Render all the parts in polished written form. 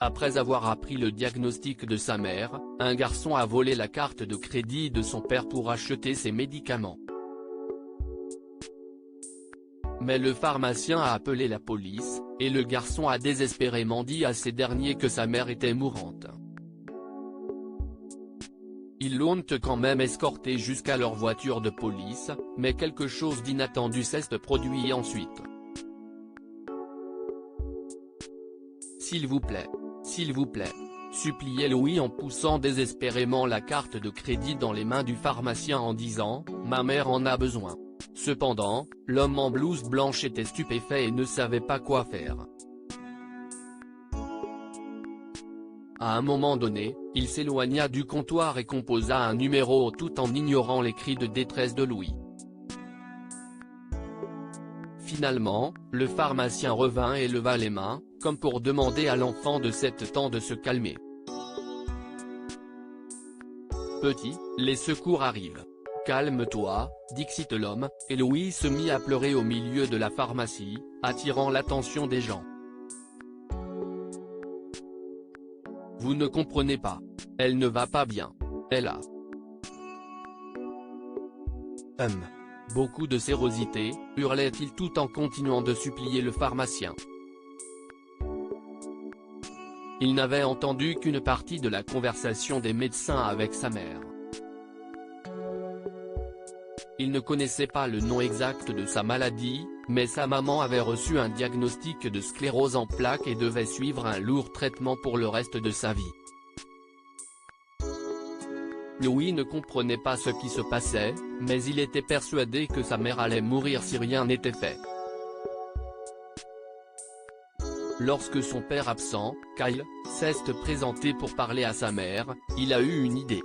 Après avoir appris le diagnostic de sa mère, un garçon a volé la carte de crédit de son père pour acheter ses médicaments. Mais le pharmacien a appelé la police, et le garçon a désespérément dit à ces derniers que sa mère était mourante. Ils l'ont quand même escorté jusqu'à leur voiture de police, mais quelque chose d'inattendu s'est produit ensuite. S'il vous plaît, suppliait Louis en poussant désespérément la carte de crédit dans les mains du pharmacien en disant « Ma mère en a besoin ». Cependant, l'homme en blouse blanche était stupéfait et ne savait pas quoi faire. À un moment donné, il s'éloigna du comptoir et composa un numéro tout en ignorant les cris de détresse de Louis. Finalement, le pharmacien revint et leva les mains, comme pour demander à l'enfant de 7 ans de se calmer. « Petit, les secours arrivent. Calme-toi, dit l'homme, et Louis se mit à pleurer au milieu de la pharmacie, attirant l'attention des gens. « Vous ne comprenez pas. Elle ne va pas bien. Elle a beaucoup de sérosité, hurlait-il tout en continuant de supplier le pharmacien. Il n'avait entendu qu'une partie de la conversation des médecins avec sa mère. Il ne connaissait pas le nom exact de sa maladie, mais sa maman avait reçu un diagnostic de sclérose en plaques et devait suivre un lourd traitement pour le reste de sa vie. Louis ne comprenait pas ce qui se passait, mais il était persuadé que sa mère allait mourir si rien n'était fait. Lorsque son père absent, Kyle, s'est présenté pour parler à sa mère, il a eu une idée.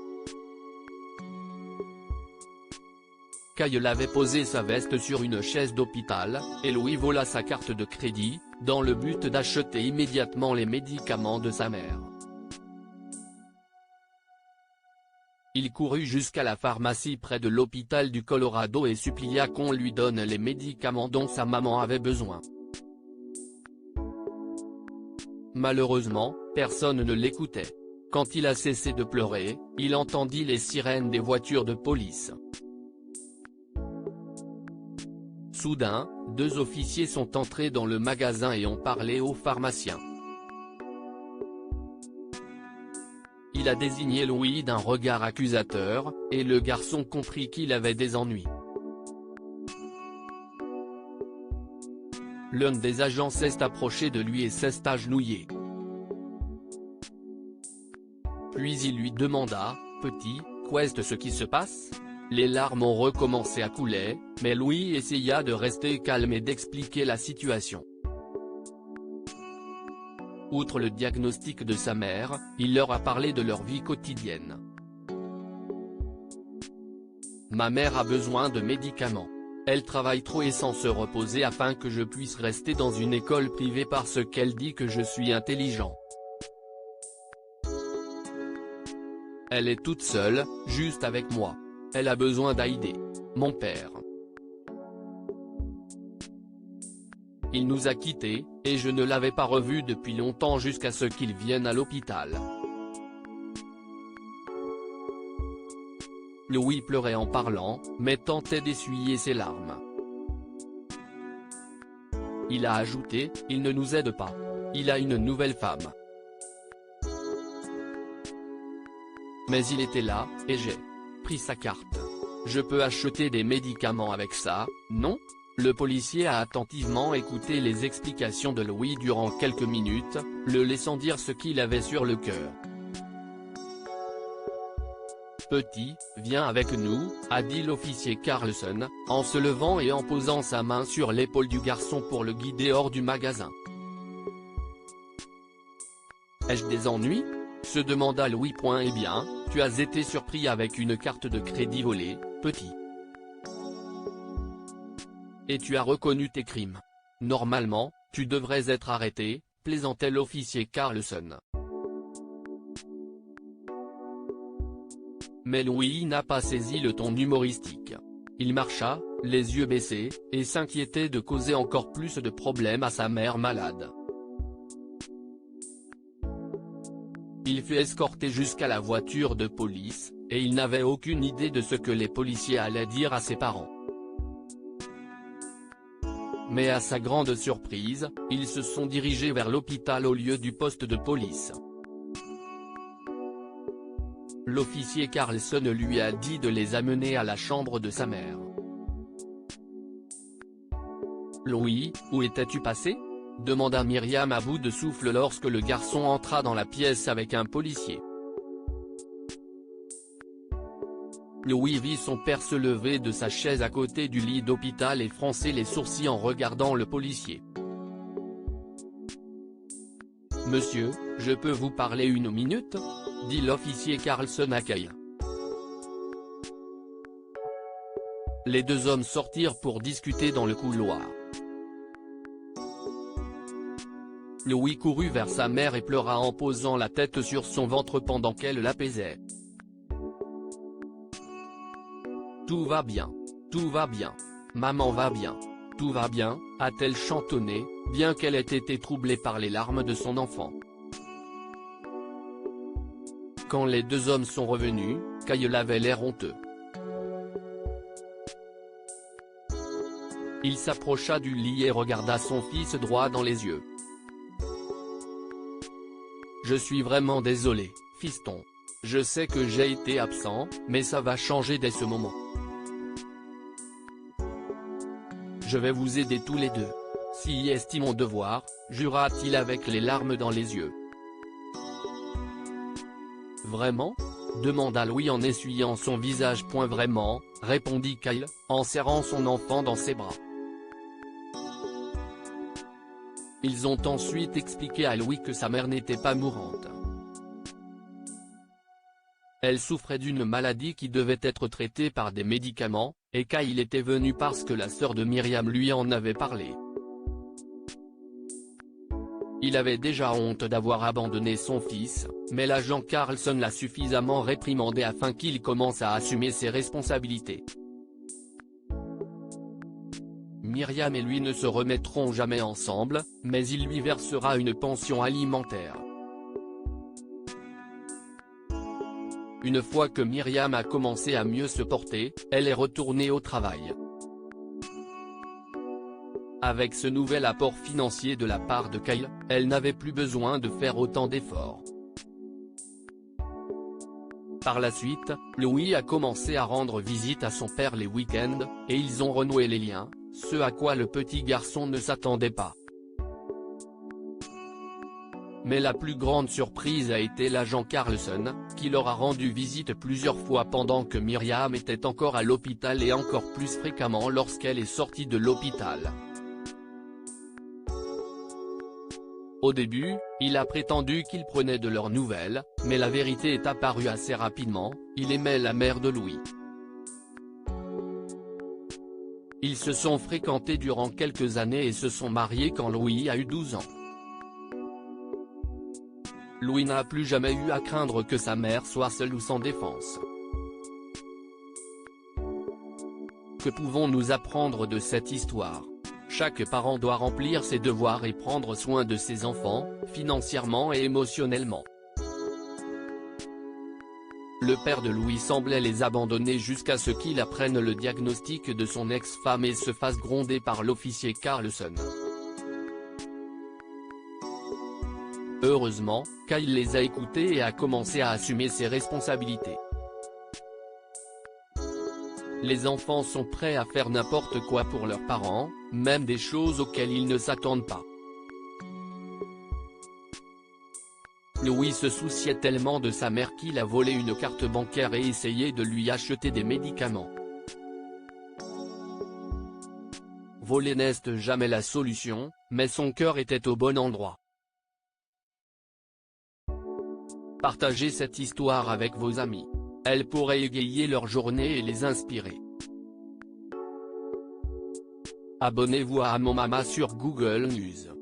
Kyle avait posé sa veste sur une chaise d'hôpital, et Louis vola sa carte de crédit, dans le but d'acheter immédiatement les médicaments de sa mère. Il courut jusqu'à la pharmacie près de l'hôpital du Colorado et supplia qu'on lui donne les médicaments dont sa maman avait besoin. Malheureusement, personne ne l'écoutait. Quand il a cessé de pleurer, il entendit les sirènes des voitures de police. Soudain, 2 officiers sont entrés dans le magasin et ont parlé au pharmacien. Il a désigné Louis d'un regard accusateur, et le garçon comprit qu'il avait des ennuis. L'un des agents s'est approché de lui et s'est agenouillé. Puis il lui demanda « Petit, qu'est-ce ce qui se passe ?» Les larmes ont recommencé à couler, mais Louis essaya de rester calme et d'expliquer la situation. Outre le diagnostic de sa mère, il leur a parlé de leur vie quotidienne. « Ma mère a besoin de médicaments. Elle travaille trop et sans se reposer afin que je puisse rester dans une école privée parce qu'elle dit que je suis intelligent. Elle est toute seule, juste avec moi. Elle a besoin d'aider mon père. Il nous a quittés, et je ne l'avais pas revu depuis longtemps jusqu'à ce qu'il vienne à l'hôpital. » Louis pleurait en parlant, mais tentait d'essuyer ses larmes. Il a ajouté « Il ne nous aide pas. Il a une nouvelle femme. Mais il était là, et j'ai pris sa carte. Je peux acheter des médicaments avec ça, non ?» Le policier a attentivement écouté les explications de Louis durant quelques minutes, le laissant dire ce qu'il avait sur le cœur. « Petit, viens avec nous, » a dit l'officier Carlson, en se levant et en posant sa main sur l'épaule du garçon pour le guider hors du magasin. « Ai-je des ennuis ?» se demanda Louis. « Eh bien, tu as été surpris avec une carte de crédit volée, petit. Et tu as reconnu tes crimes. Normalement, tu devrais être arrêté, » plaisantait l'officier Carlson. Mais Louis n'a pas saisi le ton humoristique. Il marcha, les yeux baissés, et s'inquiétait de causer encore plus de problèmes à sa mère malade. Il fut escorté jusqu'à la voiture de police, et il n'avait aucune idée de ce que les policiers allaient dire à ses parents. Mais à sa grande surprise, ils se sont dirigés vers l'hôpital au lieu du poste de police. L'officier Carlson lui a dit de les amener à la chambre de sa mère. « Louis, où étais-tu passé ?» demanda Myriam à bout de souffle lorsque le garçon entra dans la pièce avec un policier. Louis vit son père se lever de sa chaise à côté du lit d'hôpital et froncer les sourcils en regardant le policier. « Monsieur, je peux vous parler une minute ?» dit l'officier Carlson à Kyle. Les deux hommes sortirent pour discuter dans le couloir. Louis courut vers sa mère et pleura en posant la tête sur son ventre pendant qu'elle l'apaisait. « Tout va bien. Tout va bien. Maman va bien. Tout va bien », a-t-elle chantonné, bien qu'elle ait été troublée par les larmes de son enfant. Quand les deux hommes sont revenus, Kyle avait l'air honteux. Il s'approcha du lit et regarda son fils droit dans les yeux. « Je suis vraiment désolé, fiston. Je sais que j'ai été absent, mais ça va changer dès ce moment. Je vais vous aider tous les deux. Si est mon devoir, jura-t-il avec les larmes dans les yeux. « Vraiment ?» demanda Louis en essuyant son visage. « Vraiment », répondit Kyle, en serrant son enfant dans ses bras. Ils ont ensuite expliqué à Louis que sa mère n'était pas mourante. Elle souffrait d'une maladie qui devait être traitée par des médicaments, et Kyle était venu parce que la sœur de Myriam lui en avait parlé. Il avait déjà honte d'avoir abandonné son fils, mais l'agent Carlson l'a suffisamment réprimandé afin qu'il commence à assumer ses responsabilités. Myriam et lui ne se remettront jamais ensemble, mais il lui versera une pension alimentaire. Une fois que Myriam a commencé à mieux se porter, elle est retournée au travail. Avec ce nouvel apport financier de la part de Kyle, elle n'avait plus besoin de faire autant d'efforts. Par la suite, Louis a commencé à rendre visite à son père les week-ends, et ils ont renoué les liens, ce à quoi le petit garçon ne s'attendait pas. Mais la plus grande surprise a été l'agent Carlson, qui leur a rendu visite plusieurs fois pendant que Myriam était encore à l'hôpital et encore plus fréquemment lorsqu'elle est sortie de l'hôpital. Au début, il a prétendu qu'il prenait de leurs nouvelles, mais la vérité est apparue assez rapidement, il aimait la mère de Louis. Ils se sont fréquentés durant quelques années et se sont mariés quand Louis a eu 12 ans. Louis n'a plus jamais eu à craindre que sa mère soit seule ou sans défense. Que pouvons-nous apprendre de cette histoire ? Chaque parent doit remplir ses devoirs et prendre soin de ses enfants, financièrement et émotionnellement. Le père de Louis semblait les abandonner jusqu'à ce qu'il apprenne le diagnostic de son ex-femme et se fasse gronder par l'officier Carlson. Heureusement, Kyle les a écoutés et a commencé à assumer ses responsabilités. Les enfants sont prêts à faire n'importe quoi pour leurs parents, même des choses auxquelles ils ne s'attendent pas. Louis se souciait tellement de sa mère qu'il a volé une carte bancaire et essayé de lui acheter des médicaments. Voler n'est jamais la solution, mais son cœur était au bon endroit. Partagez cette histoire avec vos amis. Elle pourrait égayer leur journée et les inspirer. Abonnez-vous à Mon Mama sur Google News.